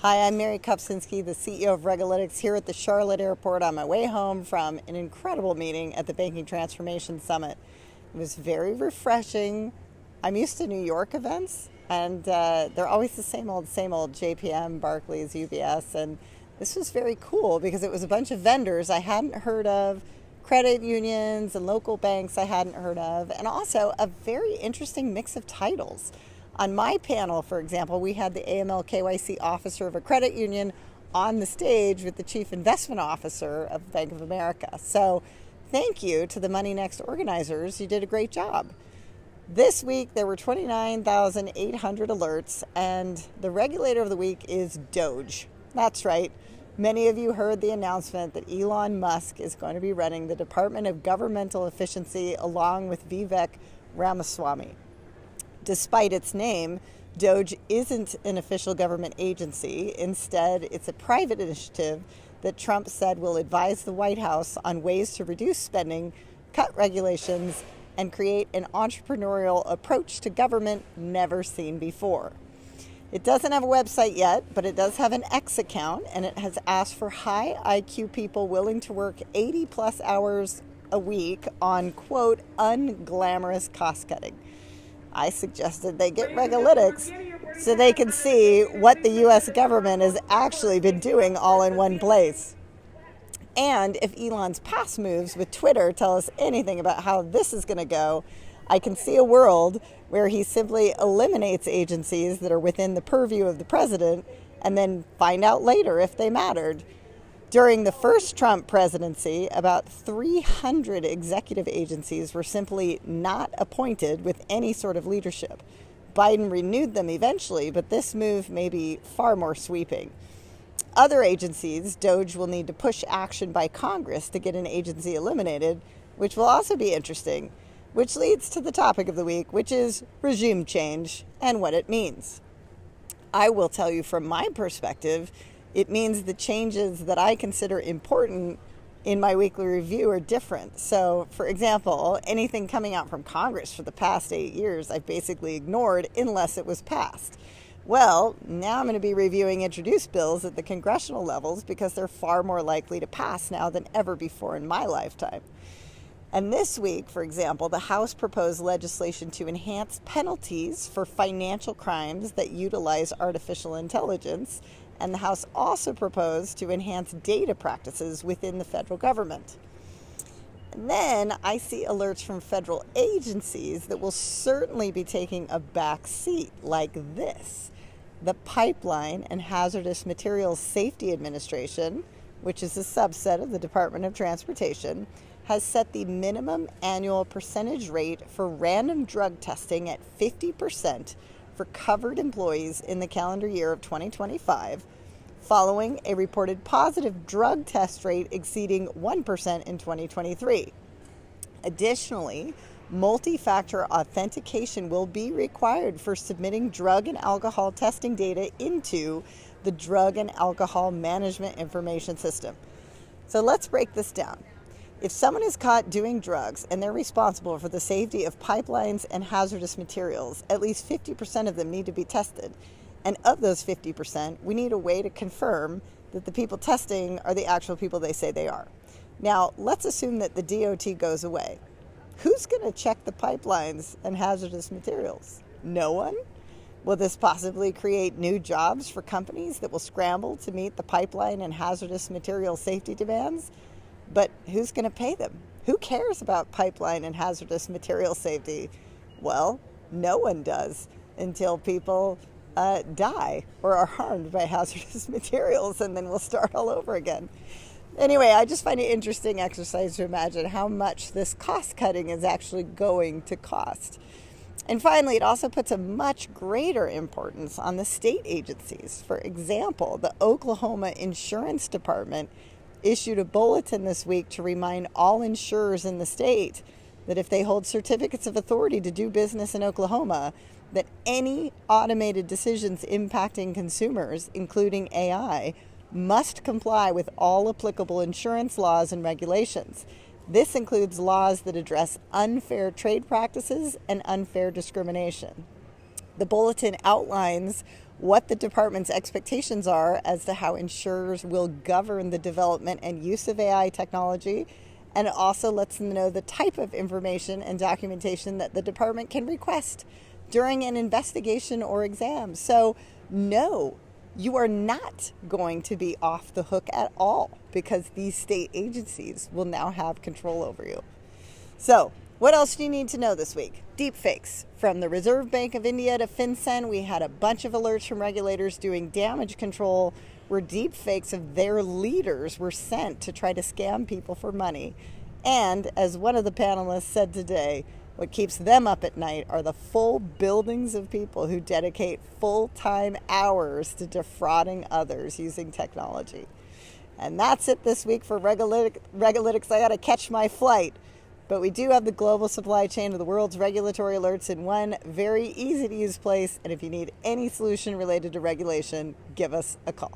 Hi, I'm Mary Kupczynski, the CEO of RegAlytics, here at the Charlotte Airport on my way home from an incredible meeting at the Banking Transformation Summit. It was very refreshing. I'm used to New York events, and they're always the same old JPM, Barclays, UBS, and this was very cool because it was a bunch of vendors I hadn't heard of, credit unions and local banks I hadn't heard of, and also a very interesting mix of titles. On my panel, for example, we had the AML KYC officer of a credit union on the stage with the chief investment officer of Bank of America. So thank you to the Money Next organizers. You did a great job. This week, there were 29,800 alerts, and the regulator of the week is DOGE. That's right. Many of you heard the announcement that Elon Musk is going to be running the Department of Governmental Efficiency along with Vivek Ramaswamy. Despite its name, DOGE isn't an official government agency. Instead, it's a private initiative that Trump said will advise the White House on ways to reduce spending, cut regulations, and create an entrepreneurial approach to government never seen before. It doesn't have a website yet, but it does have an X account, and it has asked for high IQ people willing to work 80 plus hours a week on, quote, unglamorous cost cutting. I suggested they get RegAlytics so they can see what the U.S. government has actually been doing all in one place. And if Elon's past moves with Twitter tell us anything about how this is going to go, I can see a world where he simply eliminates agencies that are within the purview of the president and then find out later if they mattered. During the first Trump presidency, about 300 executive agencies were simply not appointed with any sort of leadership. Biden renewed them eventually, but this move may be far more sweeping. Other agencies, DOGE will need to push action by Congress to get an agency eliminated, which will also be interesting, which leads to the topic of the week, which is regime change and what it means. I will tell you from my perspective, it means the changes that I consider important in my weekly review are different. So, for example, anything coming out from Congress for the past 8 years, I've basically ignored unless it was passed. Well, now I'm going to be reviewing introduced bills at the congressional levels because they're far more likely to pass now than ever before in my lifetime. And this week, for example, the House proposed legislation to enhance penalties for financial crimes that utilize artificial intelligence. And the House also proposed to enhance data practices within the federal government. And then I see alerts from federal agencies that will certainly be taking a back seat, like this. The Pipeline and Hazardous Materials Safety Administration, which is a subset of the Department of Transportation, has set the minimum annual percentage rate for random drug testing at 50% for covered employees in the calendar year of 2025, following a reported positive drug test rate exceeding 1% in 2023. Additionally, multi-factor authentication will be required for submitting drug and alcohol testing data into the Drug and Alcohol Management Information System. So let's break this down. If someone is caught doing drugs and they're responsible for the safety of pipelines and hazardous materials, at least 50% of them need to be tested. And of those 50%, we need a way to confirm that the people testing are the actual people they say they are. Now, let's assume that the DOT goes away. Who's going to check the pipelines and hazardous materials? No one? Will this possibly create new jobs for companies that will scramble to meet the pipeline and hazardous material safety demands? But who's going to pay them? Who cares about pipeline and hazardous material safety? Well, no one does until people die or are harmed by hazardous materials, and then we'll start all over again. Anyway, I just find it an interesting exercise to imagine how much this cost cutting is actually going to cost. And finally, it also puts a much greater importance on the state agencies. For example, the Oklahoma Insurance Department issued a bulletin this week to remind all insurers in the state that if they hold certificates of authority to do business in Oklahoma, that any automated decisions impacting consumers, including AI, must comply with all applicable insurance laws and regulations. This includes laws that address unfair trade practices and unfair discrimination. The bulletin outlines what the department's expectations are as to how insurers will govern the development and use of AI technology. And it also lets them know the type of information and documentation that the department can request during an investigation or exam. So, no, you are not going to be off the hook at all because these state agencies will now have control over you. So, what else do you need to know this week? Deepfakes. From the Reserve Bank of India to FinCEN, we had a bunch of alerts from regulators doing damage control where deepfakes of their leaders were sent to try to scam people for money. And as one of the panelists said today, what keeps them up at night are the full buildings of people who dedicate full-time hours to defrauding others using technology. And that's it this week for RegAlytics. I got to catch my flight. But we do have the global supply chain of the world's regulatory alerts in one very easy-to-use place. And if you need any solution related to regulation, give us a call.